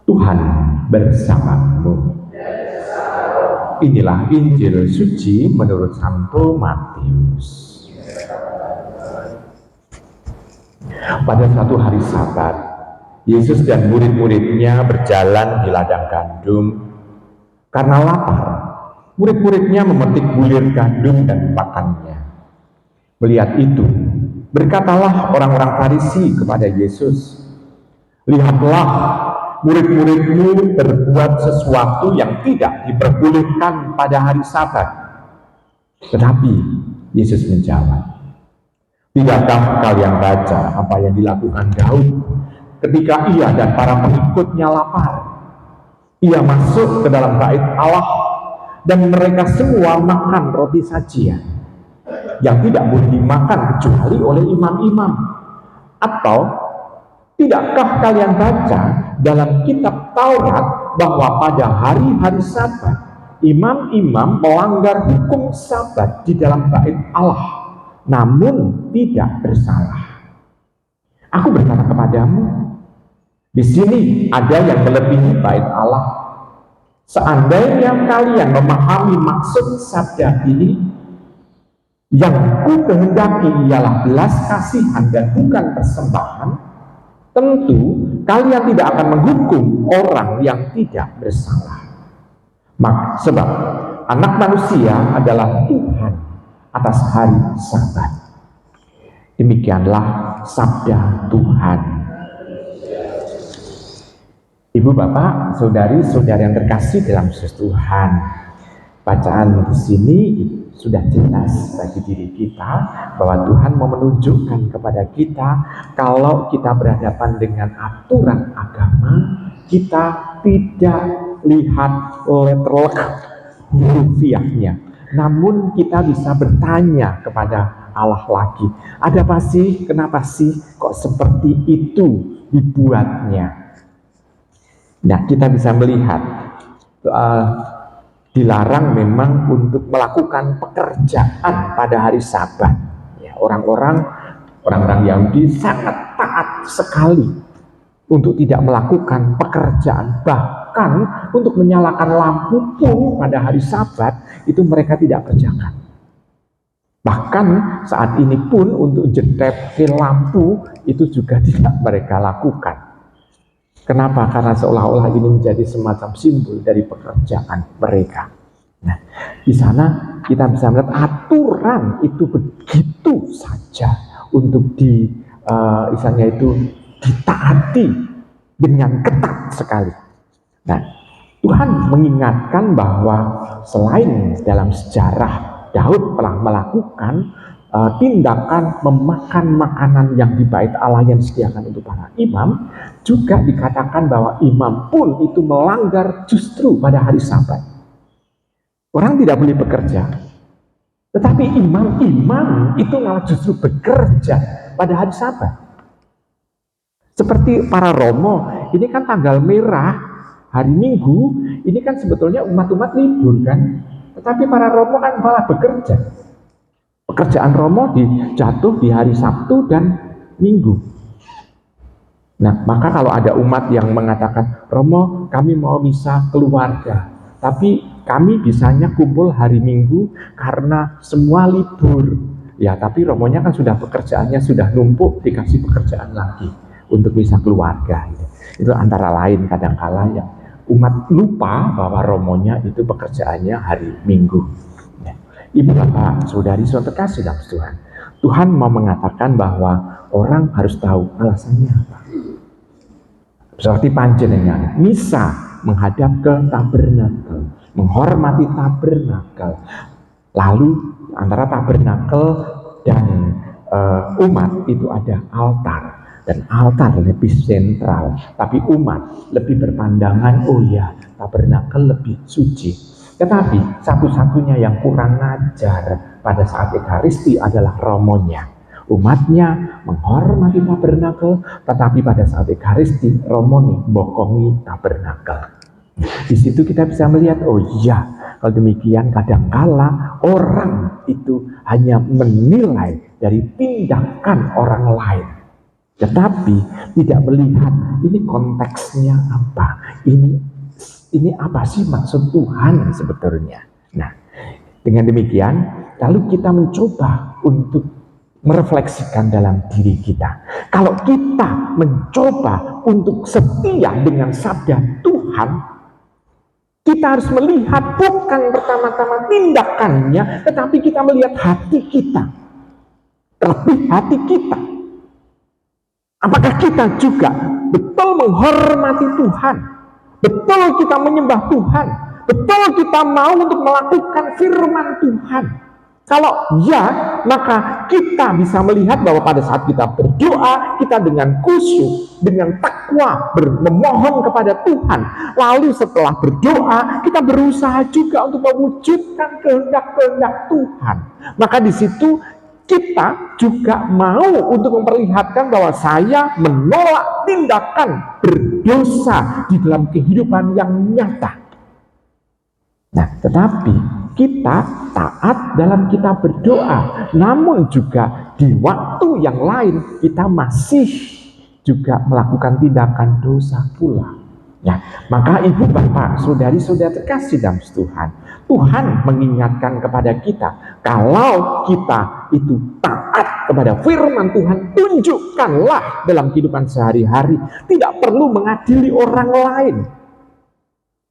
Tuhan bersamamu. Inilah Injil suci menurut Santo Matius. Pada suatu hari Sabat, Yesus dan murid-muridnya berjalan di ladang gandum. Karena lapar, murid-muridnya memetik bulir gandum dan makannya. Melihat itu, berkatalah orang-orang Farisi kepada Yesus, "Lihatlah, murid-muridmu berbuat sesuatu yang tidak diperbolehkan pada hari Sabat." Tetapi Yesus menjawab, "Tidakkah kalian baca apa yang dilakukan Daud ketika ia dan para pengikutnya lapar? Ia masuk ke dalam bait Allah dan mereka semua makan roti sajian yang tidak boleh dimakan kecuali oleh imam-imam. Atau tidakkah kalian baca dalam kitab Taurat bahwa pada hari-hari Sabat imam-imam melanggar hukum Sabat di dalam bait Allah, namun tidak bersalah? Aku berkata kepadamu, di sini ada yang melebihi bait Allah. Seandainya kalian memahami maksud sabda ini, yang ku kehendaki ialah belas kasihan dan bukan persembahan, tentu kalian tidak akan menghukum orang yang tidak bersalah. Sebab Anak Manusia adalah Tuhan atas hari Sabat." Demikianlah sabda Tuhan. Ibu, bapak, saudari-saudari yang terkasih dalam Yesus Tuhan, bacaan di sini sudah jelas bagi diri kita bahwa Tuhan mau menunjukkan kepada kita kalau kita berhadapan dengan aturan agama, kita tidak lihat letterlek hurufiahnya, namun kita bisa bertanya kepada Allah lagi, ada apa sih, kenapa sih kok seperti itu dibuatnya? Nah, kita bisa melihat dilarang memang untuk melakukan pekerjaan pada hari Sabat. Ya, orang-orang Yahudi sangat taat sekali untuk tidak melakukan pekerjaan, bahkan untuk menyalakan lampu pun pada hari Sabat itu mereka tidak kerjakan. Bahkan saat ini pun untuk jepretin lampu itu juga tidak mereka lakukan. Kenapa? Karena seolah-olah ini menjadi semacam simbol dari pekerjaan mereka. Nah, di sana kita bisa melihat aturan itu begitu saja untuk ditaati dengan ketat sekali. Nah, Tuhan mengingatkan bahwa selain dalam sejarah Daud telah melakukan tindakan memakan makanan yang di bait Allah yang disediakan untuk para imam, juga dikatakan bahwa imam pun itu melanggar justru pada hari Sabat. Orang tidak boleh bekerja, tetapi imam-imam itu malah justru bekerja pada hari Sabat. Seperti para romo, ini kan tanggal merah, hari Minggu, ini kan sebetulnya umat-umat libur kan, tetapi para romo kan malah bekerja. Pekerjaan romo jatuh di hari Sabtu dan Minggu. Nah, maka kalau ada umat yang mengatakan, "Romo, kami mau misa keluarga, tapi kami bisanya kumpul hari Minggu karena semua libur." Ya, tapi romonya kan sudah pekerjaannya sudah numpuk, dikasih pekerjaan lagi untuk misa keluarga. Itu antara lain kadang-kala yang umat lupa bahwa romonya itu pekerjaannya hari Minggu. Ibu, bapak, saudari, saudara terkasih dalam Tuhan, Tuhan mau mengatakan bahwa orang harus tahu alasannya apa. Seperti panjenengan misa menghadap ke tabernakel, menghormati tabernakel, lalu antara tabernakel dan umat itu ada altar, dan altar lebih sentral, tapi umat lebih berpandangan, oh ya, tabernakel lebih suci. Tetapi satu-satunya yang kurang ajar pada saat Ekaristi adalah romonya. Umatnya menghormati tabernakel, tetapi pada saat Ekaristi romoni bokongi tabernakel. Di situ kita bisa melihat, oh iya, kalau demikian kadangkala orang itu hanya menilai dari tindakan orang lain. Tetapi tidak melihat ini konteksnya apa, ini apa sih maksud Tuhan sebetulnya. Nah, dengan demikian lalu kita mencoba untuk merefleksikan dalam diri kita. Kalau kita mencoba untuk setia dengan sabda Tuhan, kita harus melihat bukan pertama-tama tindakannya, tetapi kita melihat hati kita. Terlebih hati kita. Apakah kita juga betul menghormati Tuhan? Betul kita menyembah Tuhan? Betul kita mau untuk melakukan firman Tuhan? Kalau ya, maka kita bisa melihat bahwa pada saat kita berdoa, kita dengan khusyuk, dengan takwa memohon kepada Tuhan. Lalu setelah berdoa, kita berusaha juga untuk mewujudkan kehendak-kehendak Tuhan. Maka di situ kita juga mau untuk memperlihatkan bahwa saya menolak tindakan berdosa di dalam kehidupan yang nyata. Nah, tetapi kita taat dalam kita berdoa, namun juga di waktu yang lain kita masih juga melakukan tindakan dosa pula. Nah, maka ibu bapak, saudari-saudari terkasih dalam Tuhan, Tuhan mengingatkan kepada kita, kalau kita itu taat kepada firman Tuhan, tunjukkanlah dalam kehidupan sehari-hari, tidak perlu mengadili orang lain.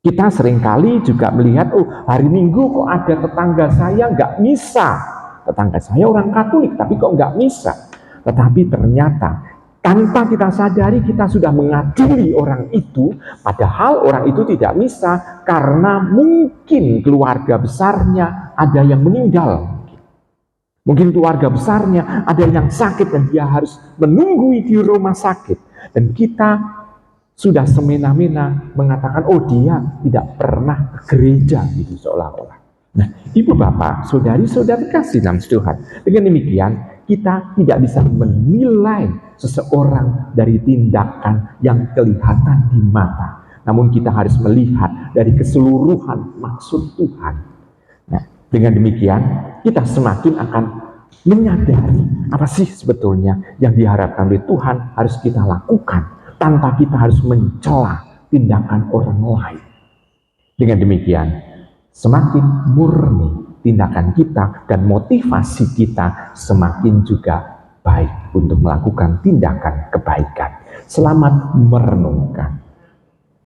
Kita seringkali juga melihat, hari Minggu kok ada tetangga saya nggak misa. Tetangga saya orang Katolik, tapi kok nggak misa. Tetapi ternyata tanpa kita sadari kita sudah mengadili orang itu, padahal orang itu tidak misa karena mungkin keluarga besarnya ada yang meninggal. Mungkin keluarga besarnya ada yang sakit dan dia harus menunggu di rumah sakit. Dan kita sudah semena-mena mengatakan, dia tidak pernah ke gereja, gitu seolah-olah. Nah, ibu bapak, saudari-saudari kasih dalam Tuhan, dengan demikian kita tidak bisa menilai seseorang dari tindakan yang kelihatan di mata, namun kita harus melihat dari keseluruhan maksud Tuhan. Nah, dengan demikian kita semakin akan menyadari apa sih sebetulnya yang diharapkan oleh Tuhan harus kita lakukan, tanpa kita harus mencela tindakan orang lain. Dengan demikian, semakin murni tindakan kita dan motivasi kita semakin juga baik untuk melakukan tindakan kebaikan. Selamat merenungkan.